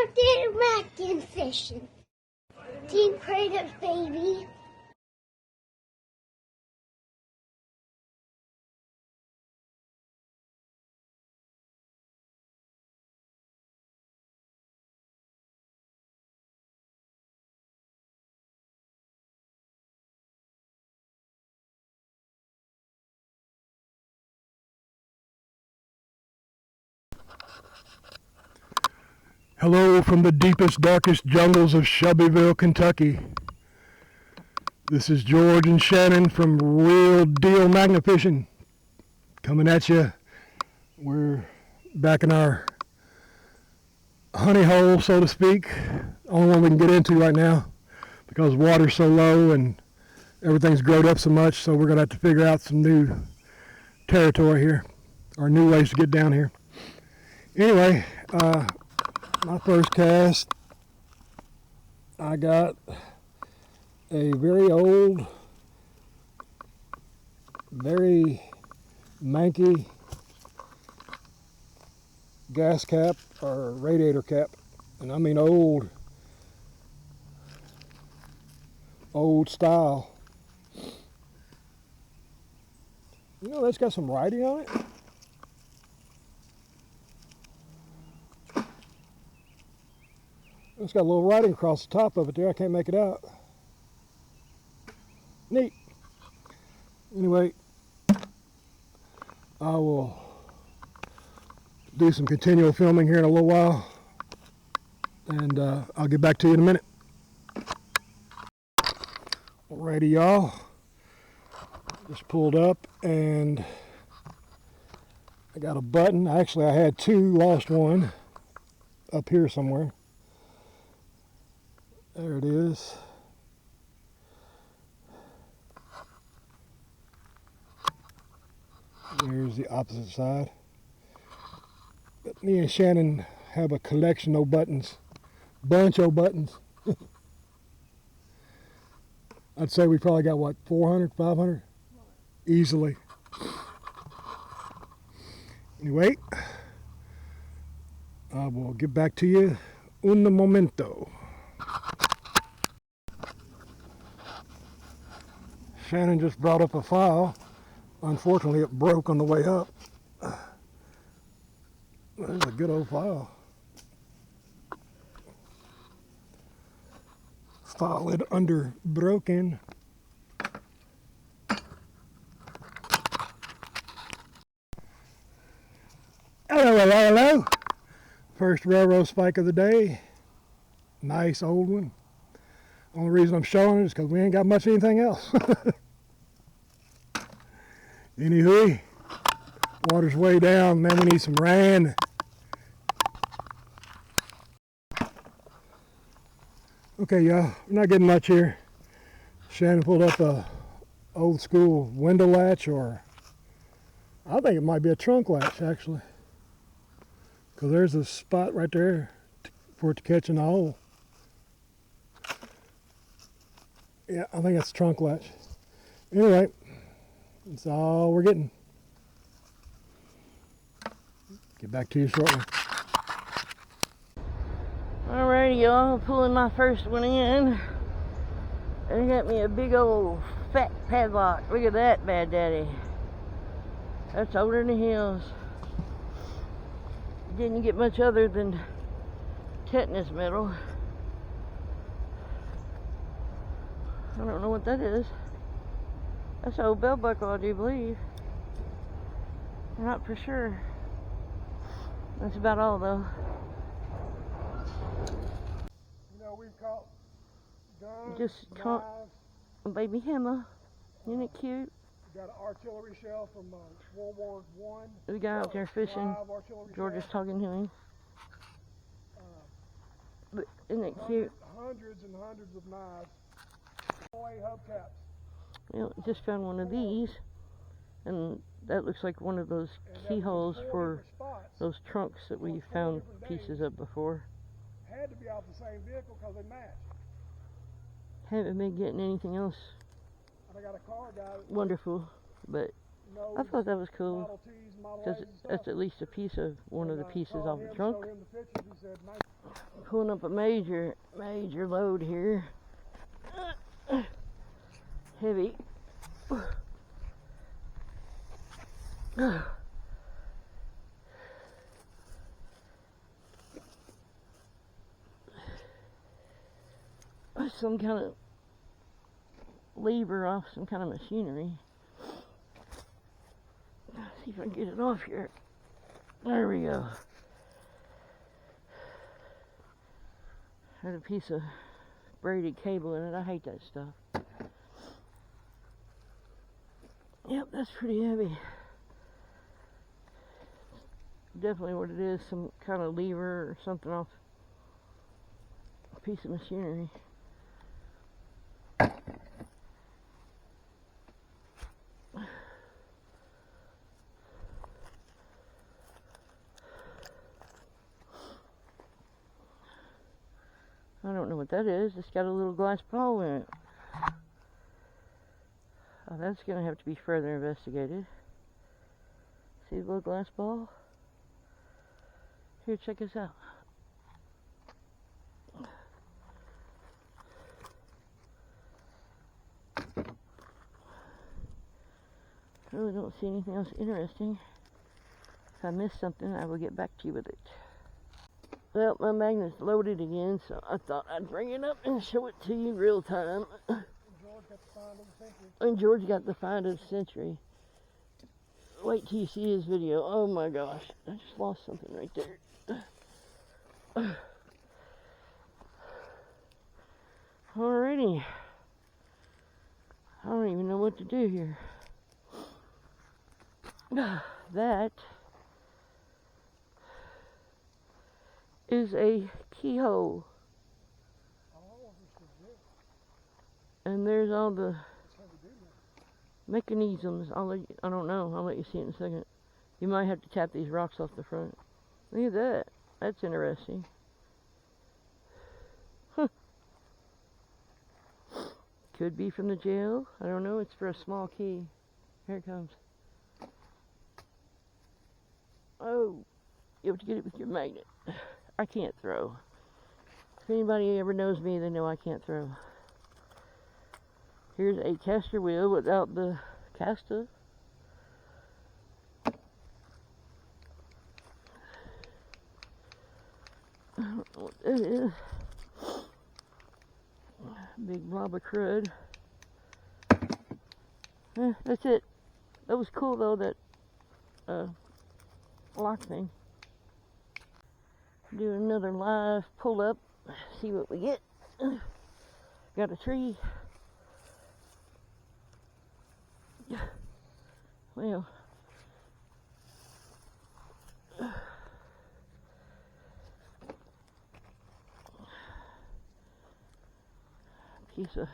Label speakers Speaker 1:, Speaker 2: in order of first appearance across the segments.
Speaker 1: out there magnetfishing. Teamkratos, baby.
Speaker 2: Hello from the deepest, darkest jungles of Shelbyville, Kentucky. This is George and Shannon from Real Deal Magnetfishing coming at you. We're back in our honey hole, so to speak. Only one we can get into right now because water's so low and everything's growed up so much, so we're going to have to figure out some new territory here, or new ways to get down here. Anyway, my first cast, I got a very old, very manky gas cap or radiator cap, and I mean old style. You know, that's got some writing on it. It's got a little writing across the top of it there. I can't make it out. Neat. Anyway, I will do some continual filming here in a little while, and I'll get back to you in a minute. Alrighty, y'all. Just pulled up and I got a button. Actually, I had two, lost one up here somewhere. There it is. There's the opposite side. But me and Shannon have a collection of buttons. Bunch of buttons. I'd say we probably got, what, 400, 500? Easily. Anyway, I will get back to you un momento. Shannon just brought up a file. Unfortunately, it broke on the way up. There's a good old file. File it under broken. Hello. First railroad spike of the day. Nice old one. Only reason I'm showing it is because we ain't got much of anything else. Anywho, water's way down, man. We need some rain. Okay, y'all, we're not getting much here. Shannon pulled up a old school window latch, or I think it might be a trunk latch actually, because there's a spot right there for it to catch in the hole. Yeah, I think that's a trunk latch. Anyway, that's all we're getting. Get back to you shortly.
Speaker 3: Alrighty, y'all, pulling my first one in. I got me a big old fat padlock. Look at that bad daddy. That's older than the hills. Didn't get much other than tetanus metal. I don't know what that is. That's an old belt buckle, I do believe. I'm not for sure. That's about all, though.
Speaker 2: You know, we've caught guns,
Speaker 3: Just caught a baby hammer. Isn't it cute?
Speaker 2: We got an artillery shell from World War I.
Speaker 3: We got out there fishing. George is talking to him. But isn't it cute?
Speaker 2: Hundreds and hundreds of knives. Hubcaps.
Speaker 3: Well, just found one of these, and that looks like one of those keyholes for those trunks that we found pieces of before.
Speaker 2: Had to be off the same vehicle because they match.
Speaker 3: Haven't been getting anything else
Speaker 2: And I got a car guy
Speaker 3: wonderful, but I thought that was cool because that's at least a piece of one of the pieces off the trunk. Pulling up a major load here. Heavy. Some kind of lever off some kind of machinery. Let's see if I can get it off here. There we go. Had a piece of braided cable in it. I hate that stuff. Yep, that's pretty heavy. Definitely what it is, some kind of lever or something off a piece of machinery. I don't know what that is. It's got a little glass ball in it. Oh, that's going to have to be further investigated. See the little glass ball? Here, check this out. Really don't see anything else interesting. If I miss something, I will get back to you with it. Well, my magnet's loaded again, so I thought I'd bring it up and show it to you real time. And George got the find of the century. Wait till you see his video. Oh my gosh, I just lost something right there. Alrighty. I don't even know what to do here. That is a keyhole. And there's all the mechanisms. I don't know. I'll let you see it in a second. You might have to tap these rocks off the front. Look at that. That's interesting. Huh. Could be from the jail. I don't know. It's for a small key. Here it comes. Oh, you have to get it with your magnet. I can't throw. If anybody ever knows me, they know I can't throw. Here's a caster wheel without the caster. I don't know what that is. Big blob of crud. That's it. That was cool though, that lock thing. Do another live pull up, see what we get. Got a tree. Well, piece of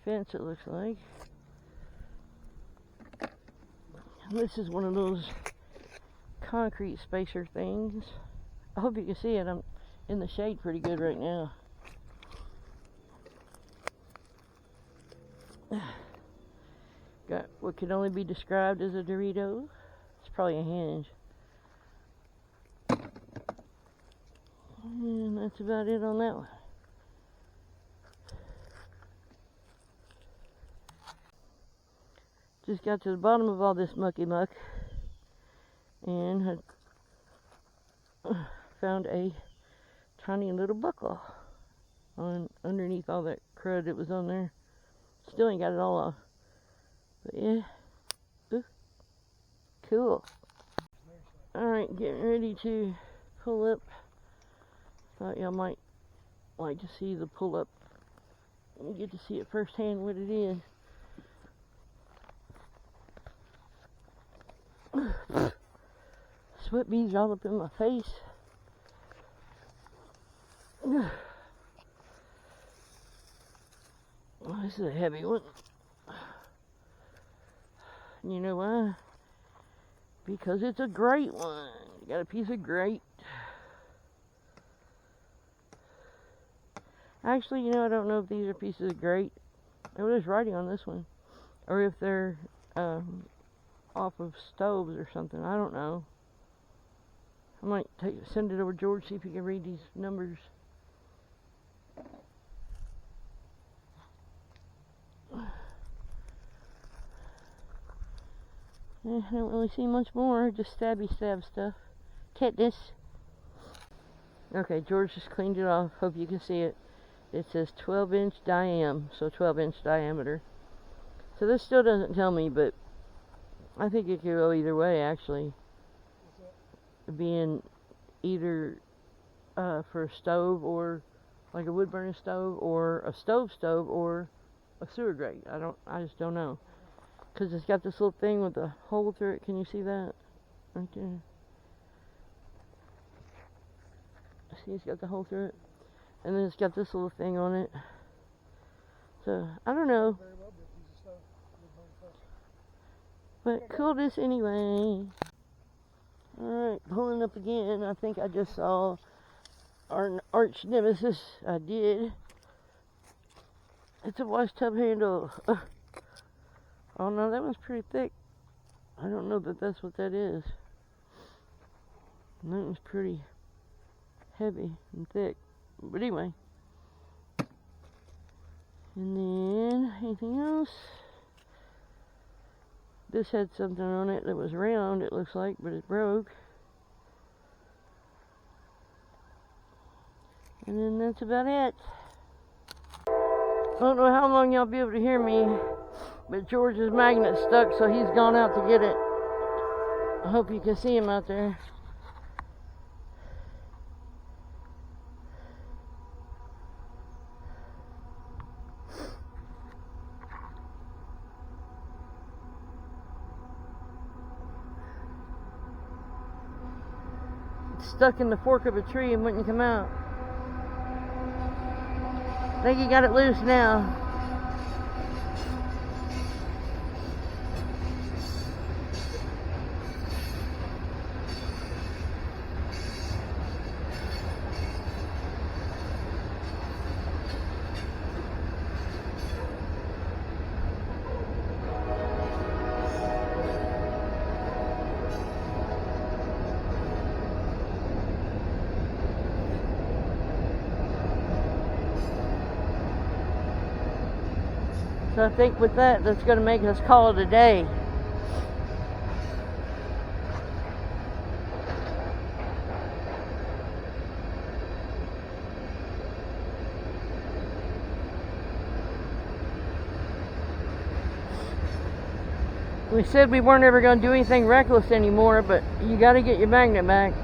Speaker 3: fence it looks like. This is one of those concrete spacer things. I hope you can see it. I'm in the shade pretty good right now. Got what can only be described as a Dorito. It's probably a hinge. And that's about it on that one. Just got to the bottom of all this mucky muck and had found a tiny little buckle underneath all that crud that was on there. Still ain't got it all off. But yeah. Ooh. Cool. Alright, getting ready to pull up. Thought y'all might like to see the pull up. You get to see it firsthand what it is. Sweat beads all up in my face. Oh, this is a heavy one. You know why? Because it's a great one. You got a piece of grate. Actually, you know, I don't know if these are pieces of grate. There was writing on this one. Or if they're off of stoves or something. I don't know. I might send it over to George, see if he can read these numbers. I don't really see much more, just stabby stab stuff. Cutest. Okay, George just cleaned it off. Hope you can see it. It says 12-inch diam, so 12-inch diameter. So this still doesn't tell me, but I think it could go either way, actually. Being either for a stove, or like a wood burning stove, or a stove, or a sewer grate. I just don't know. Because it's got this little thing with a hole through it. Can you see that? Right there. See, it's got the hole through it. And then it's got this little thing on it. So, I don't know. But cool this anyway. Alright, pulling up again. I think I just saw our arch nemesis. I did. It's a wash tub handle. Oh no, that one's pretty thick. I don't know that that's what that is. That one's pretty heavy and thick. But anyway. And then, anything else? This had something on it that was round, it looks like, but it broke. And then that's about it. I don't know how long y'all be able to hear me, but George's magnet's stuck, so he's gone out to get it. I hope you can see him out there. It's stuck in the fork of a tree and wouldn't come out. I think he got it loose now. So I think with that, that's going to make us call it a day. We said we weren't ever going to do anything reckless anymore, but you got to get your magnet back.